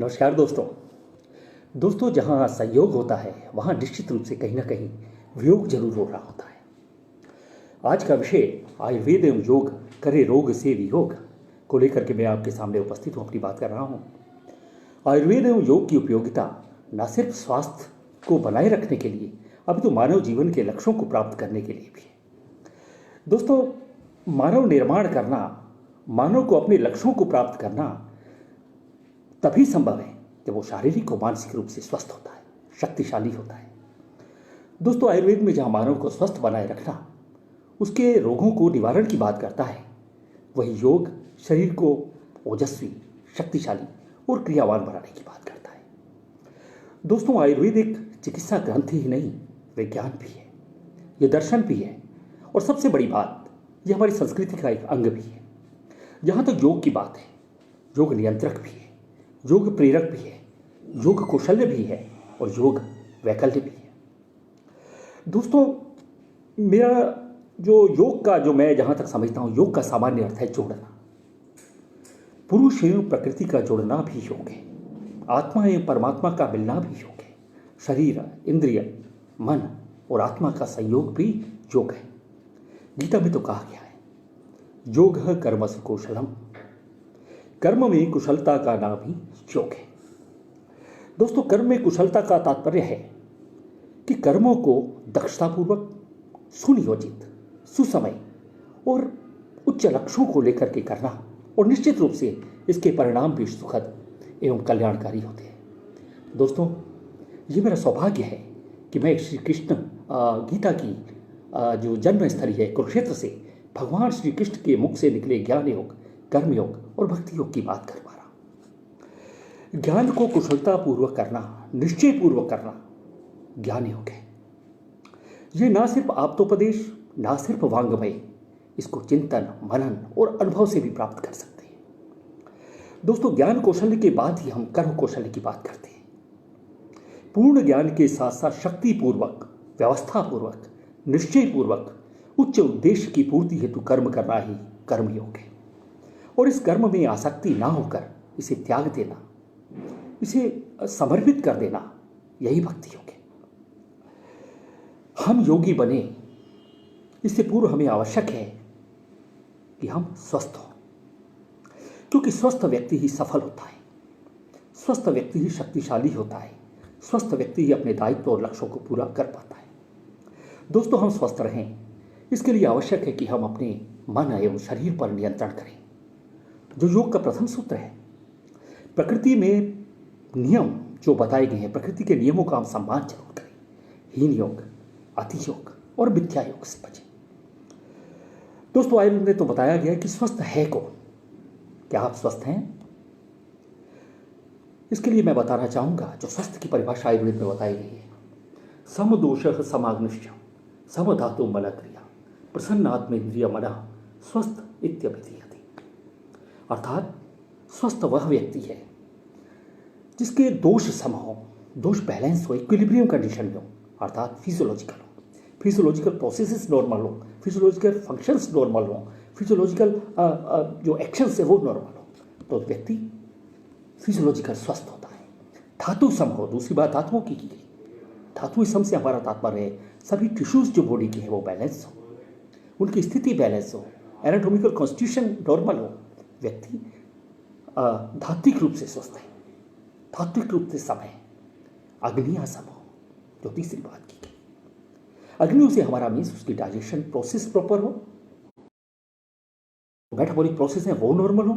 नमस्कार दोस्तों। दोस्तों, जहाँ संयोग होता है वहाँ निश्चित रूप से कहीं ना कहीं वियोग जरूर हो रहा होता है। आज का विषय आयुर्वेद एवं योग करे रोग से वियोग को लेकर के मैं आपके सामने उपस्थित हूँ, अपनी बात कर रहा हूँ। आयुर्वेद एवं योग की उपयोगिता न सिर्फ स्वास्थ्य को बनाए रखने के लिए, अभी तो मानव जीवन के लक्ष्यों को प्राप्त करने के लिए भी है। दोस्तों, मानव निर्माण करना, मानव को अपने लक्ष्यों को प्राप्त करना तभी संभव है जब वो शारीरिक और मानसिक रूप से स्वस्थ होता है, शक्तिशाली होता है। दोस्तों, आयुर्वेद में जहाँ मानव को स्वस्थ बनाए रखना, उसके रोगों को निवारण की बात करता है, वही योग शरीर को ओजस्वी, शक्तिशाली और क्रियावान बनाने की बात करता है। दोस्तों, आयुर्वेद एक चिकित्सा ग्रंथ ही नहीं, विज्ञान भी है, ये दर्शन भी है, और सबसे बड़ी बात, यह हमारी संस्कृति का एक अंग भी है। जहाँ तक योग की बात है, योग नियंत्रक भी है, योग प्रेरक भी है, योग कौशल्य भी है और योग वैकल्य भी है। दोस्तों, मेरा जो योग का मैं जहाँ तक समझता हूँ, योग का सामान्य अर्थ है जोड़ना। पुरुष एवं प्रकृति का जोड़ना भी योग है, आत्मा एवं परमात्मा का मिलना भी योग है, शरीर, इंद्रिय, मन और आत्मा का संयोग भी योग है। गीता में तो कहा गया है, योग कर्मसु कौशलम, कर्म में कुशलता का नाम ही योग है। दोस्तों, कर्म में कुशलता का तात्पर्य है कि कर्मों को दक्षतापूर्वक, सुनियोजित, सुसमय और उच्च लक्ष्यों को लेकर के करना, और निश्चित रूप से इसके परिणाम भी सुखद एवं कल्याणकारी होते हैं। दोस्तों, ये मेरा सौभाग्य है कि मैं श्री कृष्ण गीता की जो जन्मस्थली है कुरुक्षेत्र से भगवान श्री कृष्ण के मुख से निकले ज्ञान योग, कर्म योग और भक्ति योग की बात कर पा रहा हूं। ज्ञान को कुशलतापूर्वक करना, निश्चय पूर्वक करना ज्ञान योग है। ये ना सिर्फ आप्तोपदेश, ना सिर्फ वांग्मय, इसको चिंतन, मनन और अनुभव से भी प्राप्त कर सकते हैं। दोस्तों, ज्ञान कौशल्य के बाद ही हम कर्म कौशल्य की बात करते हैं। पूर्ण ज्ञान के साथ साथ शक्तिपूर्वक, व्यवस्थापूर्वक, निश्चयपूर्वक उच्च उद्देश्य की पूर्ति हेतु कर्म करना ही कर्म योग है। और इस कर्म में आसक्ति ना होकर इसे त्याग देना, इसे समर्पित कर देना, यही भक्ति योग है। हम योगी बने, इससे पूर्व हमें आवश्यक है कि हम स्वस्थ हों, क्योंकि स्वस्थ व्यक्ति ही सफल होता है, स्वस्थ व्यक्ति ही शक्तिशाली होता है, स्वस्थ व्यक्ति ही अपने दायित्व और लक्ष्यों को पूरा कर पाता है। दोस्तों, हम स्वस्थ रहें, इसके लिए आवश्यक है कि हम अपने मन एवं शरीर पर नियंत्रण करें, जो योग का प्रथम सूत्र है। प्रकृति में नियम जो बताए गए हैं, प्रकृति के नियमों का हम सम्मान जरूर करें। हीन योग, अति योग और मिथ्या योग से बचें। दोस्तों, आयुर्वेद में तो बताया गया है कि स्वस्थ है कौन। क्या आप स्वस्थ हैं? इसके लिए मैं बताना चाहूंगा, जो स्वस्थ की परिभाषा आयुर्वेद में बताई गई है, समदोषः समाग्निश्च समधातु मलक्रिया प्रसन्नात्मेन्द्रिय मनः स्वस्थ इत्यभिधीयते। अर्थात स्वस्थ वह व्यक्ति है जिसके दोष सम हो, दोष बैलेंस हो, इक्विलिब्रियम कंडीशन हो, अर्थात फिजियोलॉजिकल हो, फिजियोलॉजिकल प्रोसेसेस नॉर्मल हो, फिजियोलॉजिकल फंक्शंस नॉर्मल हो, फिजियोलॉजिकल जो एक्शंस है वो नॉर्मल हो, तो व्यक्ति फिजियोलॉजिकल स्वस्थ होता है। धातु सम हो, दूसरी बात धातुओं की गई, धातु सम से हमारा तात्पर्य है सभी टिश्यूज जो बॉडी के हैं वो बैलेंस हो, उनकी स्थिति बैलेंस हो, एनाटॉमिकल कॉन्स्टिट्यूशन नॉर्मल हो, व्यक्ति धात्विक रूप से स्वस्थ है, धात्विक रूप से सम है, अग्नियां सम हो, जो तीसरी बात की गई। अग्नियों से हमारा मीन्स उसकी डाइजेशन प्रोसेस प्रॉपर हो, मेटाबॉलिक प्रोसेस है वो नॉर्मल हो,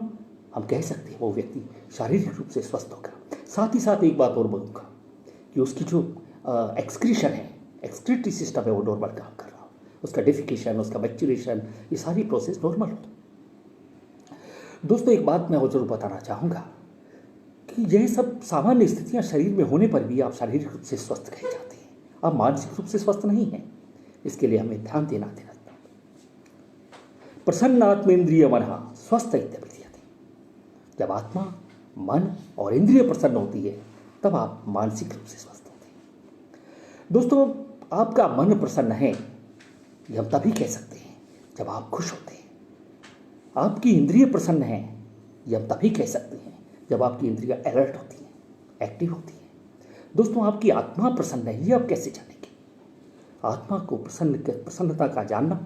हम कह सकते हैं वो व्यक्ति शारीरिक रूप से स्वस्थ होगा। साथ ही साथ एक बात और बोलूँगा कि उसकी जो एक्सक्रीशन है, एक्सक्रीटरी सिस्टम है, वो नॉर्मल काम कर रहा हो, उसका डेफिकेशन, उसका मैच्यूरेशन, ये सारी प्रोसेस नॉर्मल हो। दोस्तों, एक बात मैं और जरूर बताना चाहूँगा कि यह सब सामान्य स्थितियाँ शरीर में होने पर भी आप शारीरिक रूप से स्वस्थ कहे जाते हैं, आप मानसिक रूप से स्वस्थ नहीं हैं। इसके लिए हमें ध्यान देना देना। प्रसन्नात्मेन्द्रिय मनः स्वस्थ इत्यभिधीयते। जब आत्मा, मन और इंद्रिय प्रसन्न होती है, तब आप मानसिक रूप से स्वस्थ होते हैं। दोस्तों, आपका मन प्रसन्न है, ये हम तभी कह सकते हैं जब आप खुश होते हैं। आपकी इंद्रिय प्रसन्न है, ये हम तभी कह सकते हैं जब आपकी इंद्रियां अलर्ट होती हैं। एक्टिव होती है। दोस्तों, आपकी आत्मा प्रसन्न है, ये आप कैसे जानेंगे? आत्मा को प्रसन्नता का जानना,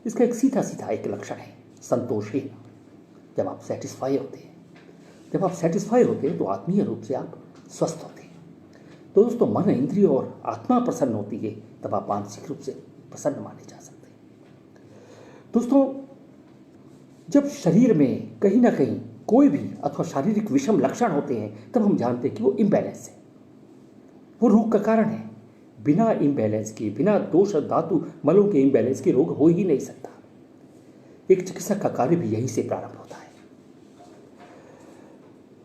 इसका एक सीधा सीधा एक लक्षण है संतोषहीन। जब आप सेटिस्फाई होते हैं, तो आत्मीय रूप से आप स्वस्थ होते हैं। तो दोस्तों, मन, इंद्रिय और आत्मा प्रसन्न होती है, तब आप मानसिक रूप से प्रसन्न माने जा सकते हैं। दोस्तों, जब शरीर में कहीं ना कहीं कोई भी अथवा शारीरिक विषम लक्षण होते हैं, तब हम जानते हैं कि वो इम्बैलेंस है, वो रोग का कारण है। बिना इम्बैलेंस के, बिना दोष धातु मलों के इम्बैलेंस के रोग हो ही नहीं सकता। एक चिकित्सक का कार्य भी यहीं से प्रारंभ होता है।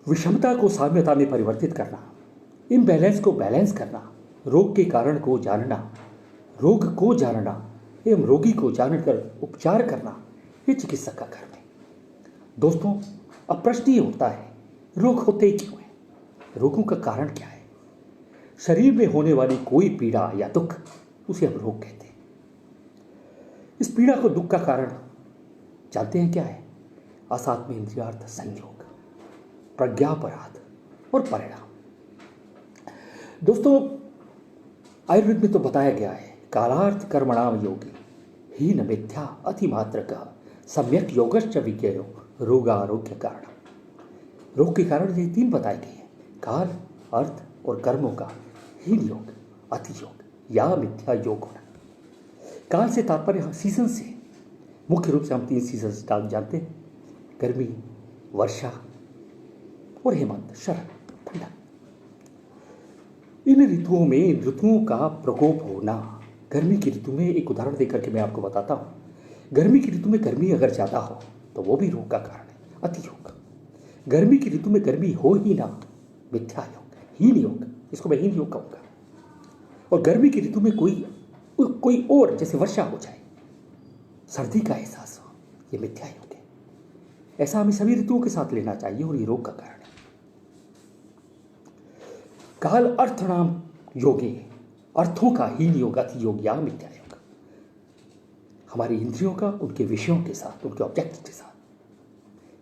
विषमता को साम्यता में परिवर्तित करना, इम्बैलेंस को बैलेंस करना, रोग के कारण को जानना, रोग को जानना एवं रोगी को जानकर उपचार करना, ये चिकित्सक का कर्म है। दोस्तों, अब प्रश्न ये उठता है, रोग होते क्यों हैं? रोगों का कारण क्या है? शरीर में होने वाली कोई पीड़ा या दुख, उसे हम रोग कहते हैं। इस पीड़ा को, दुख का कारण जानते हैं क्या है? असात्म इंद्रियार्थ संयोग, प्रज्ञापराध और परिणाम। दोस्तों, आयुर्वेद में तो बताया गया है, कालार्थ कर्मणाम योगी हीन मिथ्या अतिमात्रकः सम्यक योगश्च विज्ञेयो रोगारोग्य कारण। रोग के कारण ये 3 बताए गए हैं, काल, अर्थ और कर्मों का हीन योग, अति योग या मिथ्या योग होना। काल से तात्पर्य सीजन से, मुख्य रूप से हम 3 सीजन जानते हैं, गर्मी, वर्षा और हेमंत, शरद, ठंडा। इन ऋतुओं में ऋतुओं का प्रकोप होना, गर्मी की ऋतु में एक उदाहरण देकर के मैं आपको बताता हूँ। गर्मी की ऋतु में गर्मी अगर ज़्यादा हो तो वो भी रोग का कारण है, अति योग। गर्मी की ऋतु में गर्मी हो ही ना, मिथ्या योग, हीन योग, इसको मैं हीन योग कहूँगा। और गर्मी की ऋतु में कोई और, जैसे वर्षा हो जाए, सर्दी का एहसास हो, ये मिथ्या योग है। ऐसा हमें सभी ऋतुओं के साथ लेना चाहिए और ये रोग का कारण है। काल अर्थणाम योगे, अर्थों का हीन योग, अति योग या मिथ्या योग। हमारी इंद्रियों का उनके विषयों के साथ, उनके ऑब्जेक्ट के साथ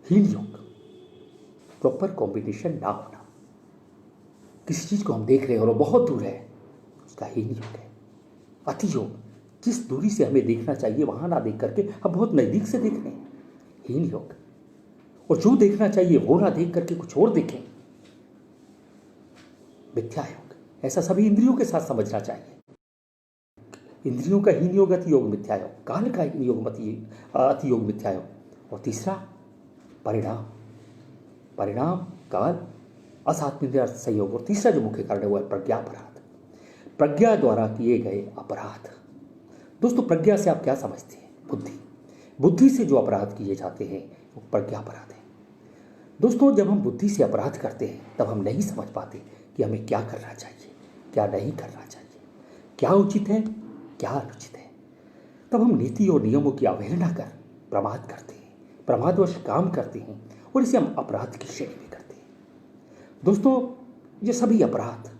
हीन योग, प्रॉपर कॉम्बिनेशन ना होना। किसी चीज को हम देख रहे हैं और वो बहुत दूर है, उसका हीन योग है। अति योग, जिस दूरी से हमें देखना चाहिए वहां ना देख करके हम बहुत नजदीक से देख रहे हैं, हीन योग। और जो देखना चाहिए वो ना देख करके कुछ और देखें, मिथ्या योग। ऐसा सभी इंद्रियों के साथ समझना चाहिए। इंद्रियों का हीन योग, अति योग, मिथ्या योग। काल का हीन योग, अति योग, मिथ्या योग। और तीसरा परिणाम, परिणाम काल, असात्म संयोग। और तीसरा जो मुख्य कारण है वो है प्रज्ञापराध, प्रज्ञा द्वारा किए गए अपराध। दोस्तों, प्रज्ञा से आप क्या समझते हैं? बुद्धि। बुद्धि से जो अपराध किए जाते हैं वो प्रज्ञापराध है। दोस्तों, जब हम बुद्धि से अपराध करते हैं तब हम नहीं समझ पाते कि हमें क्या करना चाहिए, क्या नहीं करना चाहिए, क्या उचित है, क्या अनुचित है। तब हम नीति और नियमों की अवहेलना कर प्रमाद करते हैं, प्रमादवश काम करते हैं और इसे हम अपराध की श्रेणी में करते हैं। दोस्तों, ये सभी अपराध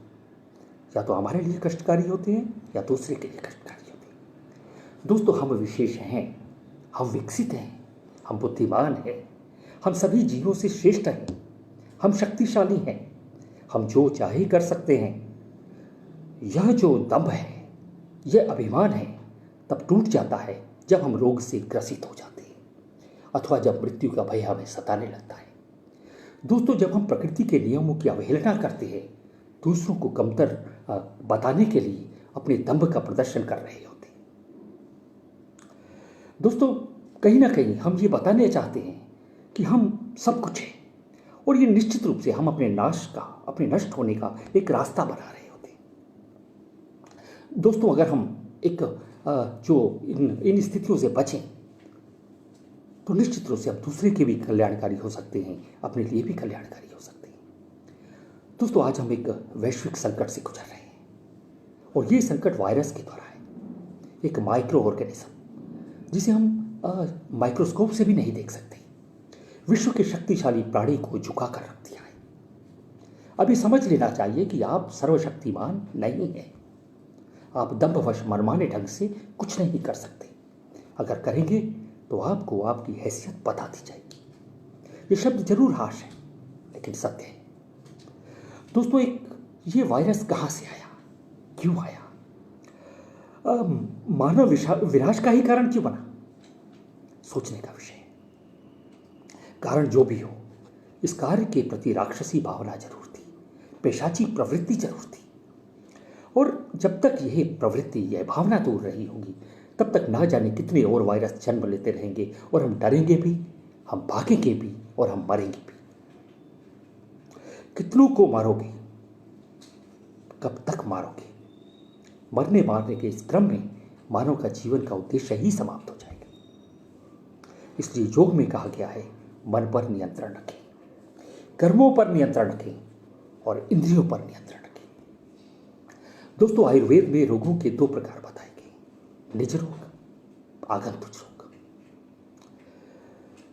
या तो हमारे लिए कष्टकारी होते हैं या दूसरे के लिए कष्टकारी होते हैं। दोस्तों, हम विशेष हैं, हम विकसित हैं, हम बुद्धिमान हैं, हम सभी जीवों से श्रेष्ठ हैं, हम शक्तिशाली हैं, हम जो चाहे कर सकते हैं। यह जो दंभ है, यह अभिमान है, तब टूट जाता है जब हम रोग से ग्रसित हो जाते हैं अथवा जब मृत्यु का भय हमें सताने लगता है। दोस्तों, जब हम प्रकृति के नियमों की अवहेलना करते हैं, दूसरों को कमतर बताने के लिए अपने दंभ का प्रदर्शन कर रहे होते हैं। दोस्तों, कहीं ना कहीं हम ये बताने चाहते हैं कि हम सब कुछ हैं और ये निश्चित रूप से हम अपने नाश का, अपने नष्ट होने का एक रास्ता बना रहे होते हैं। दोस्तों, अगर हम एक जो इन स्थितियों से बचें तो निश्चित रूप से हम दूसरे के भी कल्याणकारी हो सकते हैं, अपने लिए भी कल्याणकारी हो सकते हैं। दोस्तों, आज हम एक वैश्विक संकट से गुजर रहे हैं और ये संकट वायरस के द्वारा है, एक माइक्रो ऑर्गेनिज्म जिसे हम माइक्रोस्कोप से भी नहीं देख सकते। विश्व के शक्तिशाली प्राणी को झुका कर रख दिया है। अभी समझ लेना चाहिए कि आप सर्वशक्तिमान नहीं हैं। आप दंभवश मनमाने ढंग से कुछ नहीं कर सकते। अगर करेंगे तो आपको आपकी हैसियत बता दी जाएगी। ये शब्द जरूर हाश है लेकिन सत्य है। दोस्तों, ये वायरस कहाँ से आया, क्यों आया, मानव विनाश का ही कारण क्यों बना, सोचने का विषय है। कारण जो भी हो, इस कार्य के प्रति राक्षसी भावना जरूर थी, पेशाची प्रवृत्ति जरूर थी। और जब तक यह प्रवृत्ति, यह भावना दूर रही होगी, तब तक ना जाने कितने और वायरस जन्म लेते रहेंगे और हम डरेंगे भी, हम भागेंगे भी और हम मरेंगे भी। कितनों को मारोगे, कब तक मारोगे? मरने मारने के इस क्रम में मानव का जीवन का उद्देश्य ही समाप्त हो जाएगा। इसलिए योग में कहा गया है, मन पर नियंत्रण रखें, कर्मों पर नियंत्रण रखें और इंद्रियों पर नियंत्रण रखें। दोस्तों, आयुर्वेद में रोगों के 2 प्रकार बताए गए, निज रोग, आगंतुक रोग।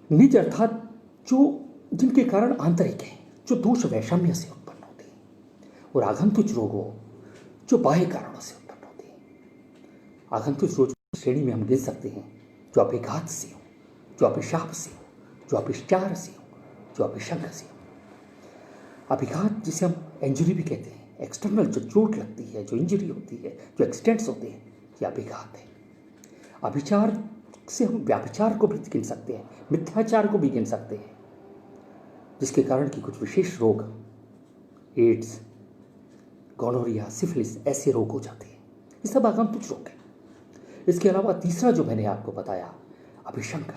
निज अर्थात जिनके कारण आंतरिक हैं, जो दोष वैषम्य से उत्पन्न होते हैं, और आगंतुक रोग वो जो बाह्य कारणों से उत्पन्न होते हैं। आगंतुक रोग की श्रेणी में हम गिन सकते हैं जो अभिघात से हो, जो अभिशाप से हो, जो अभिचार से हो, जो अभिशंग से हो। अभिघात जिसे हम इंजरी भी कहते हैं, एक्सटर्नल जो चोट लगती है, जो इंजरी होती है, जो एक्सटेंट्स होते हैं, ये अभिघात है। अभिचार से हम व्याभिचार को भी गिन सकते हैं, मिथ्याचार को भी गिन सकते हैं, जिसके कारण कि कुछ विशेष रोग, एड्स, गोनोरिया, सिफिलिस, ऐसे रोग हो जाते हैं। ये सब आगंतुक रोग है। इसके अलावा तीसरा जो मैंने आपको बताया, अभिशंक,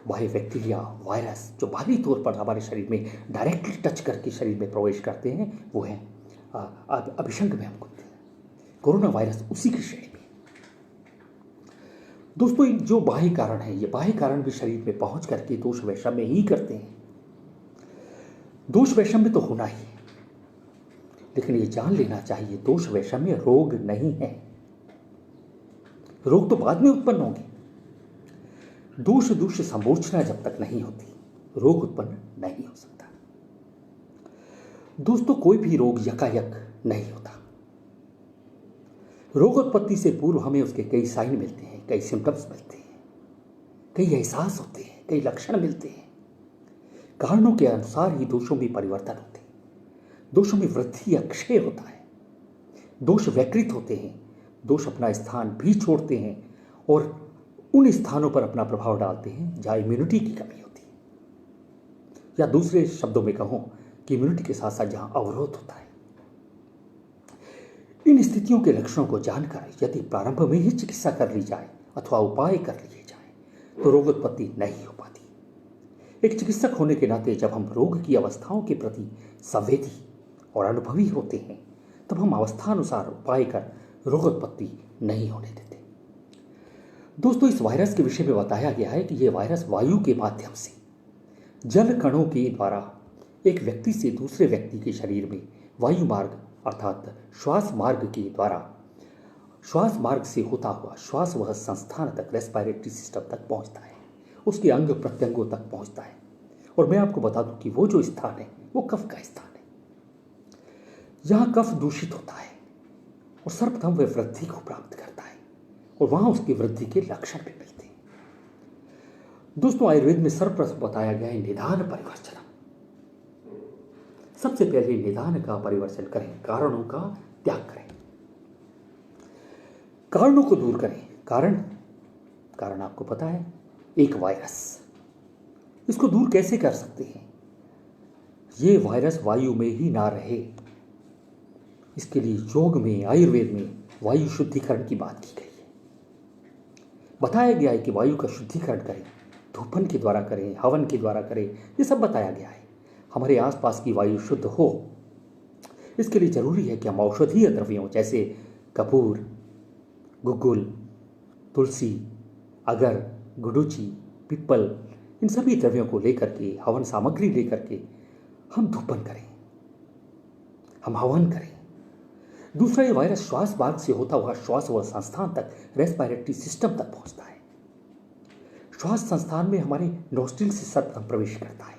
बाह्य बैक्टीरिया, वायरस जो बाहरी तौर पर हमारे शरीर में डायरेक्टली टच करके शरीर में प्रवेश करते हैं, वो है अभिशंक में हमको। कोरोना वायरस उसी की श्रेणी में। दोस्तों, जो बाह्य कारण है, ये बाह्य कारण भी शरीर में पहुंच करके दोष वैषम्य ही करते हैं। दोष वैषम्य तो होना ही है, लेकिन ये जान लेना चाहिए, दोष वैषम्य रोग नहीं है। रोग तो बाद में उत्पन्न होंगे। दोष दूष समूर्छना जब तक नहीं होती, रोग उत्पन्न नहीं हो सकता। दोस्तों, कोई भी रोग यकायक नहीं होता। रोग उत्पत्ति से पूर्व हमें उसके कई साइन मिलते हैं, कई सिम्टम्स मिलते हैं, कई एहसास होते हैं, कई लक्षण मिलते हैं। कारणों के अनुसार ही दोषों में परिवर्तन होते हैं। दोषों में वृद्धि या क्षय होता है। दोष वैकृत होते हैं, दोष अपना स्थान भी छोड़ते हैं और उन स्थानों पर अपना प्रभाव डालते हैं जहां इम्यूनिटी की कमी होती है, या दूसरे शब्दों में कहूं कि इम्यूनिटी के साथ साथ जहां अवरोध होता है। इन स्थितियों के लक्षणों को जानकर यदि प्रारंभ में ही चिकित्सा कर ली जाए अथवा उपाय कर लिए जाए तो रोग उत्पत्ति नहीं हो पाती। एक चिकित्सक होने के नाते जब हम रोग की अवस्थाओं के प्रति संवेदी और अनुभवी होते हैं, तब हम अवस्थानुसार उपाय कर रोग उत्पत्ति नहीं होने देते। दोस्तों, इस वायरस के विषय में बताया गया है कि यह वायरस वायु के माध्यम से जल कणों के द्वारा एक व्यक्ति से दूसरे व्यक्ति के शरीर में वायु मार्ग अर्थात श्वास मार्ग के द्वारा, श्वास मार्ग से होता हुआ श्वास वह संस्थान तक, रेस्पिरेटरी सिस्टम तक पहुंचता है, उसके अंग प्रत्यंगों तक पहुंचता है। और मैं आपको बता दूं कि वो जो स्थान है वो कफ का स्थान है। जहां कफ दूषित होता है और सर्वप्रथम वह वृद्धि को प्राप्त करता है और वहां उसकी वृद्धि के लक्षण भी मिलते हैं। दोस्तों, आयुर्वेद में सर्वप्रथम बताया गया है निदान परिवर्जन। सबसे पहले निदान का परिवर्जन करें, कारणों का त्याग करें, कारणों को दूर करें। कारण आपको पता है, एक वायरस। इसको दूर कैसे कर सकते हैं? ये वायरस वायु में ही ना रहे, इसके लिए योग में, आयुर्वेद में वायु शुद्धिकरण की बात की गई है। बताया गया है कि वायु का शुद्धिकरण करें, धूपन के द्वारा करें, हवन के द्वारा करें, ये सब बताया गया है। हमारे आसपास की वायु शुद्ध हो, इसके लिए जरूरी है कि हम औषधीय द्रव्यों जैसे कपूर, गुग्गुल, तुलसी, अगर, गुडुचि, पिप्पल, इन सभी द्रव्यों को लेकर के, हवन सामग्री लेकर के हम धूपन करें, हम हवन करें। दूसरा, ये वायरस श्वास मार्ग से होता हुआ श्वास व संस्थान तक, रेस्पिरेटरी सिस्टम तक पहुंचता है। श्वास संस्थान में हमारे नोस्ट्रिल से सर्वप्रथम प्रवेश करता है।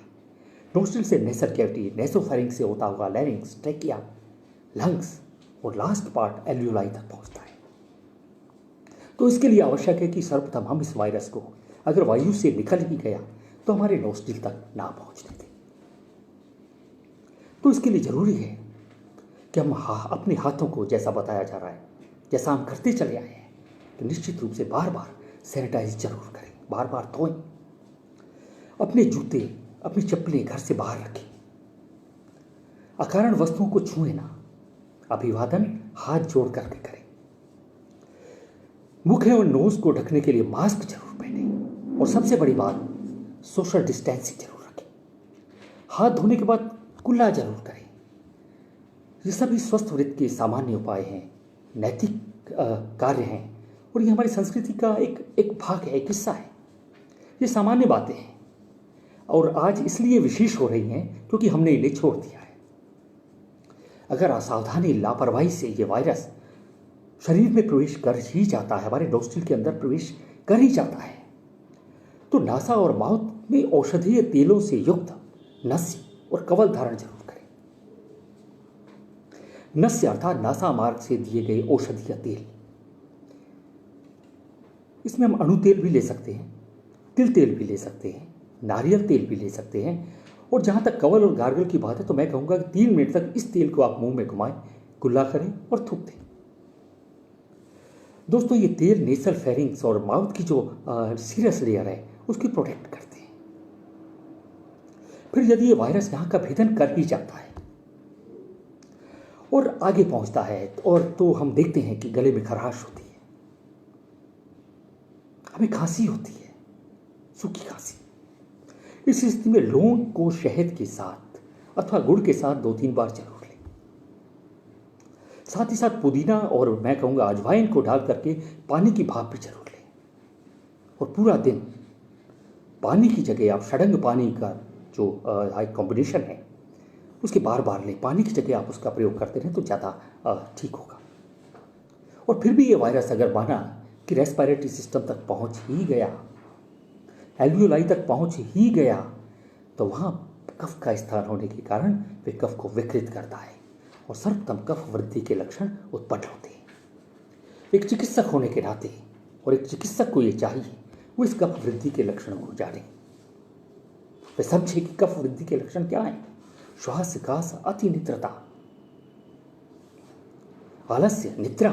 नोस्ट्रिल से नेसर कैविटी, नेसोफेरिंक्स से होता हुआ लैरिंक्स, ट्रेकिया, लंग्स और लास्ट पार्ट एल्यूलाई तक पहुंचता है। तो इसके लिए आवश्यक है कि सर्वप्रथम हम इस वायरस को अगर वायु से निकल ही गया तो हमारे नोस्ट्रिल तक ना पहुंचने दें। तो इसके लिए ज़रूरी है कि हम अपने हाथों को, जैसा बताया जा रहा है, जैसा हम करते चले आए हैं, कि निश्चित रूप से बार बार सैनिटाइज जरूर करें, बार बार धोएं, अपने जूते, अपनी चप्पलें घर से बाहर रखें, अकारण वस्तुओं को छुएं ना, अभिवादन हाथ जोड़ करके करें, मुख और नोज को ढकने के लिए मास्क जरूर पहने, और सबसे बड़ी बात, सोशल डिस्टेंसिंग जरूर रखें, हाथ धोने के बाद कुल्ला जरूर करें। ये सभी स्वस्थ वृत्ति के सामान्य उपाय हैं, नैतिक कार्य हैं, और ये हमारी संस्कृति का एक भाग है, एक हिस्सा है। ये सामान्य बातें हैं और आज इसलिए विशेष हो रही हैं क्योंकि हमने इन्हें छोड़ दिया है। अगर असावधानी, लापरवाही से ये वायरस शरीर में प्रवेश कर ही जाता है, हमारे नोस्ट्रिल के अंदर प्रवेश कर ही जाता है, तो नासा और माउथ में औषधीय तेलों से युक्त नस्य और कवल धारण जरूर करें। नस्य अर्थात नासा मार्ग से दिए गए औषधीय तेल, इसमें हम अणु तेल भी ले सकते हैं, तिल तेल भी ले सकते हैं, नारियल तेल भी ले सकते हैं, और जहां तक कवल और गार्गल की बात है तो मैं कहूंगा कि 3 मिनट तक इस तेल को आप मुंह में घुमाएं, कुल्ला करें और थूक दें। दोस्तों, ये तेल नेसल फेरिंग्स और माउथ की जो सीरस लेयर है उसकी प्रोटेक्ट करते हैं। फिर यदि ये वायरस यहां का भेदन कर ही जाता है और आगे पहुंचता है और तो हम देखते हैं कि गले में खराश होती है, हमें खांसी होती है, सूखी खांसी। इस स्थिति में लौंग को शहद के साथ अथवा गुड़ के साथ 2-3 बार जरूर लें। साथ ही साथ पुदीना और मैं कहूंगा अजवाइन को डाल करके पानी की भाप भी जरूर लें, और पूरा दिन पानी की जगह आप षडंग पानी का जो कॉम्बिनेशन है उसके बार बार लें, पानी की जगह आप उसका प्रयोग करते रहें तो ज़्यादा ठीक होगा। और फिर भी ये वायरस अगर माना कि रेस्पिरेटरी सिस्टम तक पहुंच ही गया, एल्वियोलाई तक पहुंच ही गया, तो वहां कफ का स्थान होने के कारण वे कफ को विकृत करता है और सर्वप्रथम कफ वृद्धि के लक्षण उत्पन्न होते हैं। एक चिकित्सक होने के नाते, और एक चिकित्सक को ये चाहिए वो इस कफ वृद्धि के लक्षणों को जाने, वे समझे कि कफ वृद्धि के लक्षण क्या हैं। श्वास कास, अति निद्रता, आलस्य, निद्रा,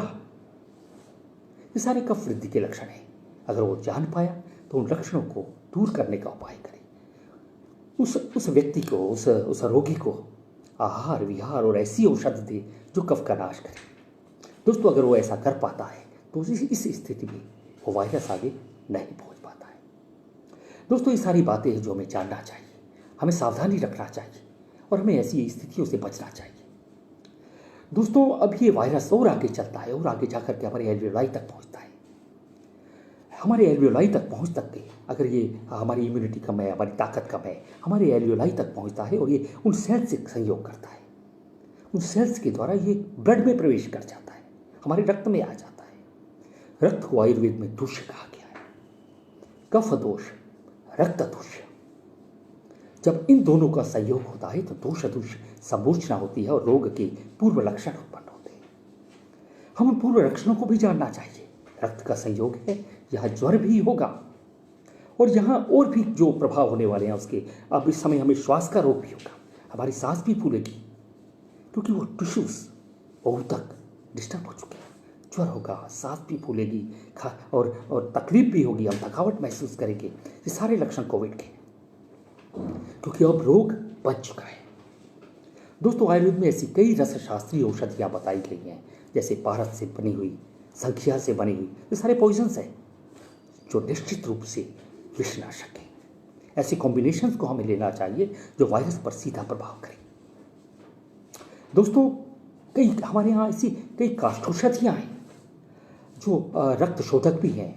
ये सारे कफ वृद्धि के लक्षण हैं। अगर वो जान पाया तो उन लक्षणों को दूर करने का उपाय करें, उस व्यक्ति को, उस रोगी को आहार विहार और ऐसी औषधि दे जो कफ का नाश करे। दोस्तों, अगर वो ऐसा कर पाता है तो इस स्थिति में वो वायरस आगे नहीं पहुंच पाता है। दोस्तों, ये सारी बातें हैं जो हमें जानना चाहिए, हमें सावधानी रखना चाहिए और हमें ऐसी स्थितियों से बचना चाहिए। दोस्तों, अब ये वायरस और आगे चलता है और आगे जाकर के हमारे एल्वियोलाई तक पहुंचता है। हमारे एल्वियोलाई तक पहुंच तक के अगर ये हमारी इम्यूनिटी कम है, हमारी ताकत कम है, हमारे एल्वियोलाई तक पहुंचता है और ये उन सेल्स से संयोग करता है। उन सेल्स के द्वारा ये ब्लड में प्रवेश कर जाता है, हमारे रक्त में आ जाता है। रक्त को आयुर्वेद में दूष्य कहा गया है, कफ दोष, रक्त दूष्य। जब इन दोनों का संयोग होता है तो दोष दूष्य समूर्छना होती है और रोग के पूर्व लक्षण उत्पन्न होते हैं। हम उन पूर्व लक्षणों को भी जानना चाहिए। रक्त का संयोग है, यहाँ ज्वर भी होगा और यहाँ और भी जो प्रभाव होने वाले हैं उसके। अब इस समय हमें श्वास का रोग भी होगा, हमारी सांस भी फूलेगी क्योंकि वो टिश्यूज बहुत तक डिस्टर्ब हो चुके हैं। ज्वर होगा, सांस भी फूलेगी और तकलीफ भी होगी, हम थकावट महसूस करेंगे। ये सारे लक्षण कोविड के, क्योंकि अब रोग बन चुका है। दोस्तों, आयुर्वेद में ऐसी कई रसशास्त्रीय औषधियाँ बताई गई हैं, जैसे पारस से बनी हुई, संखिया से बनी हुई, ये सारे पॉइजन्स हैं जो निश्चित रूप से विषनाशक हैं। ऐसे कॉम्बिनेशंस को हमें लेना चाहिए जो वायरस पर सीधा प्रभाव करें। दोस्तों, हमारे यहाँ ऐसी कई काष्ठौषधियाँ हैं जो रक्त शोधक भी हैं।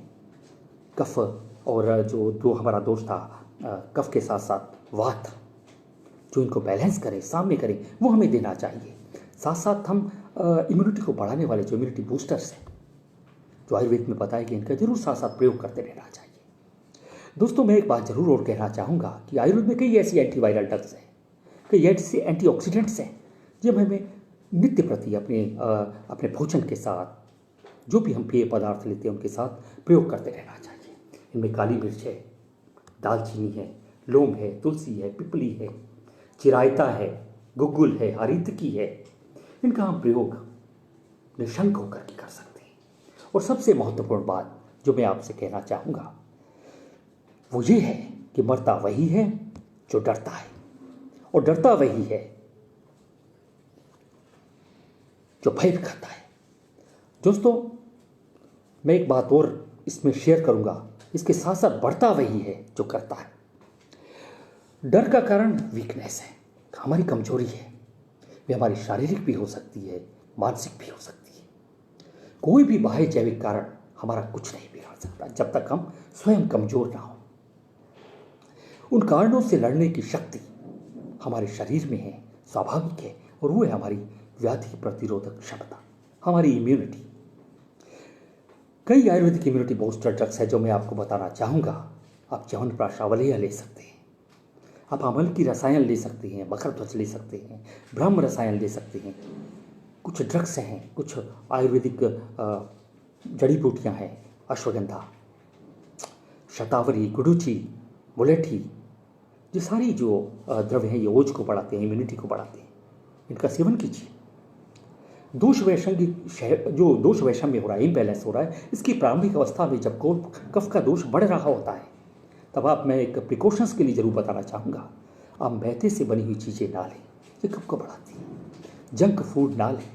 कफ और जो हमारा दोष था, कफ के साथ साथ वात, जो इनको बैलेंस करें, सामने करें, वो हमें देना चाहिए। साथ साथ हम इम्यूनिटी को बढ़ाने वाले जो इम्यूनिटी बूस्टर्स हैं जो आयुर्वेद में बताया कि इनका जरूर साथ साथ प्रयोग करते रहना चाहिए। दोस्तों, मैं एक बात जरूर और कहना चाहूँगा कि आयुर्वेद में कई ऐसी एंटीवायरल ड्रग्स हैं, कई ऐसे एंटीऑक्सीडेंट्स हैं जब हमें नित्य प्रति अपने भोजन के साथ, जो भी हम पेय पदार्थ लेते हैं उनके साथ प्रयोग करते रहना चाहिए। इनमें काली मिर्च है, दालचीनी है, लौंग है, तुलसी है, पिपली है, चिरायता है, गुग्गुल है, हरितकी है, इनका हम प्रयोग निशंक होकर के कर सकते हैं। और सबसे महत्वपूर्ण बात जो मैं आपसे कहना चाहूँगा वो ये है कि मरता वही है जो डरता है, और डरता वही है जो भय खाता है। दोस्तों, मैं एक बात और इसमें शेयर करूंगा, इसके साथ साथ बढ़ता वही है जो करता है। डर का कारण वीकनेस है, हमारी कमजोरी है। वे हमारी शारीरिक भी हो सकती है, मानसिक भी हो सकती है। कोई भी बाह्य जैविक कारण हमारा कुछ नहीं बिगाड़ सकता जब तक हम स्वयं कमजोर ना हो। उन कारणों से लड़ने की शक्ति हमारे शरीर में है, स्वाभाविक है, और वो है हमारी व्याधि प्रतिरोधक क्षमता, हमारी इम्यूनिटी। कई आयुर्वेदिक इम्यूनिटी बूस्टर ड्रग्स है जो मैं आपको बताना चाहूँगा। आप च्यवनप्राश अवलेह ले सकते हैं, आप अमल की रसायन ले सकते हैं, मकरध्वज ले सकते हैं, ब्रह्म रसायन ले सकते हैं। कुछ ड्रग्स हैं, कुछ आयुर्वेदिक जड़ी बूटियाँ हैं, अश्वगंधा, शतावरी, गुडुचि, मुलेठी, ये सारी जो द्रव्य हैं ये ओज को बढ़ाते हैं, इम्यूनिटी को बढ़ाते हैं। इनका सेवन कीजिए। दोष वैषम्य हो रहा है, इम्बैलेंस हो रहा है, इसकी प्रारंभिक अवस्था में जब कफ का दोष बढ़ रहा होता है तब मैं एक प्रिकॉशंस के लिए जरूर बताना चाहूँगा, आप मैदे से बनी हुई चीज़ें ना लें, ये कफ को बढ़ाती है। जंक फूड ना लें।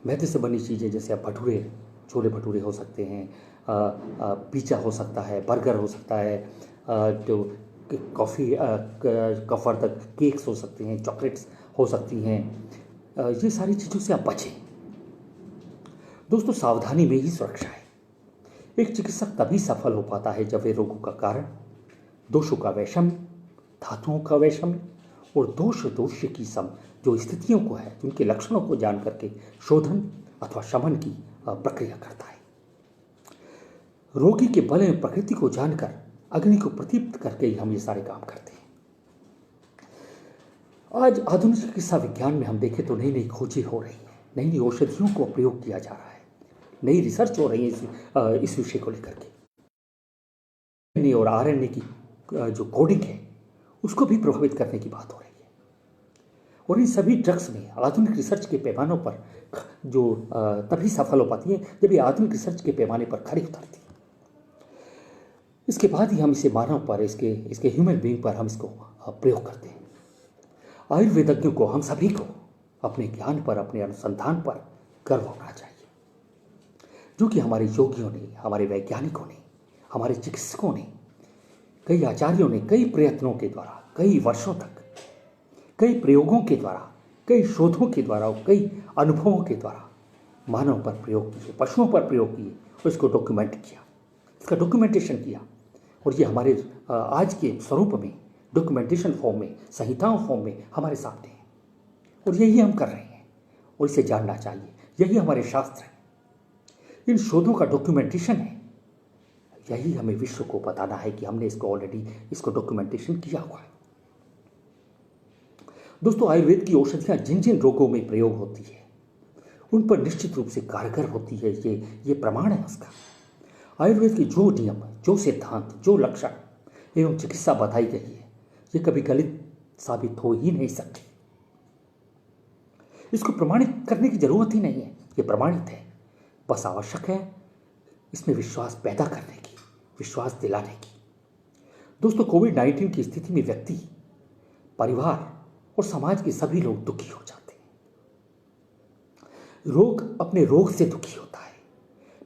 मैदे से बनी चीज़ें जैसे आप भटूरे, छोले भटूरे हो सकते हैं, पिज़्ज़ा हो सकता है, बर्गर हो सकता है, तो कॉफ़ी कफर केक्स हो सकते हैं, चॉकलेट्स हो सकती हैं, ये सारी चीज़ों से आप बचें। दोस्तों, सावधानी में ही सुरक्षा है। एक चिकित्सक तभी सफल हो पाता है जब वे रोगों का कारण, दोषों का वैषम्य, धातुओं का वैषम्य और दोष की जो स्थितियों को है, उनके लक्षणों को जान करके शोधन अथवा शमन की प्रक्रिया करता है। रोगी के बल में प्रकृति को जानकर अग्नि को प्रदीप्त करके ही हम ये सारे काम करते हैं। आज आधुनिक चिकित्सा विज्ञान में हम देखें तो नई नई खोजें हो रही हैं, नई नई औषधियों को प्रयोग किया जा रहा है, नई रिसर्च हो रही है इस विषय को लेकर के। और आरएनए की जो कोडिंग है उसको भी प्रभावित करने की बात हो रही है। और इन सभी ड्रग्स में आधुनिक रिसर्च के पैमानों पर जो तभी सफल हो पाती है जब ये आधुनिक रिसर्च के पैमाने पर खरी उतरती है। इसके बाद ही हम इसे मानव पर, इसके ह्यूमन बीइंग पर हम इसको प्रयोग करते हैं। आयुर्वेदज्ञों को, हम सभी को अपने ज्ञान पर, अपने अनुसंधान पर गर्व होना चाहिए, जो कि हमारे योगियों ने, हमारे वैज्ञानिकों ने, हमारे चिकित्सकों ने, कई आचार्यों ने कई प्रयत्नों के द्वारा, कई वर्षों तक, कई प्रयोगों के द्वारा, कई शोधों के द्वारा और कई अनुभवों के द्वारा मानव पर प्रयोग किए, पशुओं पर प्रयोग किए और इसको डॉक्यूमेंट किया, इसका डॉक्यूमेंटेशन किया। और ये हमारे आज के स्वरूप में डॉक्यूमेंटेशन फॉर्म में, संहिताओं फॉर्म में हमारे सामने है। और यही हम कर रहे हैं और इसे जानना चाहिए। यही हमारे शास्त्र है, इन शोधों का डॉक्यूमेंटेशन है। यही हमें विश्व को बताना है कि हमने इसको ऑलरेडी डॉक्यूमेंटेशन किया हुआ है। दोस्तों, आयुर्वेद की औषधियाँ जिन जिन रोगों में प्रयोग होती है उन पर निश्चित रूप से कारगर होती है, ये प्रमाण है उसका। आयुर्वेद के जो नियम, जो सिद्धांत, जो लक्षण एवं चिकित्सा बताई गई है, ये कभी गलत साबित हो ही नहीं सकती। इसको प्रमाणित करने की जरूरत ही नहीं है, ये प्रमाणित है। बस आवश्यक है इसमें विश्वास पैदा करने की, विश्वास दिलाने की। दोस्तों, कोविड-19 की स्थिति में व्यक्ति, परिवार और समाज के सभी लोग दुखी हो जाते हैं। रोग अपने रोग से दुखी होता है,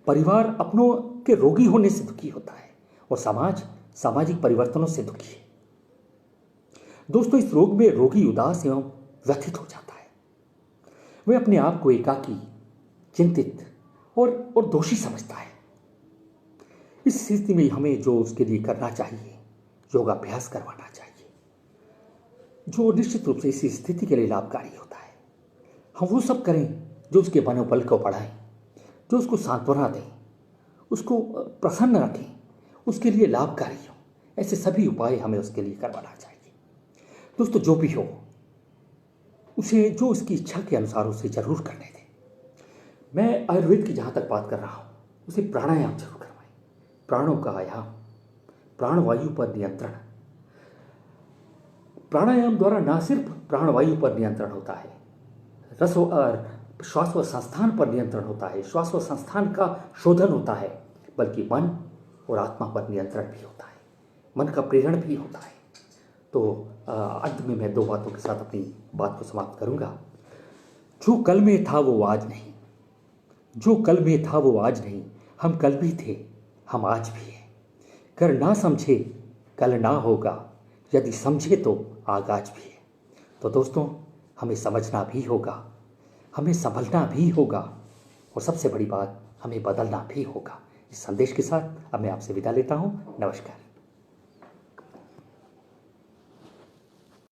परिवार अपनों के रोगी होने से दुखी होता है और समाज सामाजिक परिवर्तनों से दुखी है। दोस्तों, इस रोग में रोगी उदास एवं व्यथित हो जाता है। वह अपने आप को एकाकी, चिंतित और दोषी समझता है। इस स्थिति में हमें जो उसके लिए करना चाहिए, योगाभ्यास करवाना चाहिए, जो निश्चित रूप से इस स्थिति के लिए लाभकारी होता है। हम वो सब करें जो उसके मनोबल को बढ़ाएं, जो उसको सांत्वना दें, उसको प्रसन्न रखें, उसके लिए लाभकारी हो। ऐसे सभी उपाय हमें उसके लिए करवाना चाहिए। दोस्तों, जो भी हो उसे जो उसकी इच्छा के अनुसार उसे जरूर करने दें। मैं आयुर्वेद की जहाँ तक बात कर रहा हूँ, उसे प्राणायाम जरूर करवाएं। प्राणों का आयाम, प्राणवायु पर नियंत्रण, प्राणायाम द्वारा न सिर्फ प्राणवायु पर नियंत्रण होता है, श्वास व संस्थान पर नियंत्रण होता है, श्वास व संस्थान का शोधन होता है, बल्कि मन और आत्मा पर नियंत्रण भी होता है, मन का प्रेरण भी होता है। तो अंत में मैं दो बातों के साथ अपनी बात को समाप्त करूंगा। जो कल में था वो आज नहीं, जो कल में था वो आज नहीं, हम कल भी थे, हम आज भी हैं। कर ना समझे कल ना होगा, यदि समझे तो आगाज भी है। तो दोस्तों, हमें समझना भी होगा, हमें संभलना भी होगा, और सबसे बड़ी बात, हमें बदलना भी होगा। इस संदेश के साथ अब मैं आपसे विदा लेता हूँ। नमस्कार।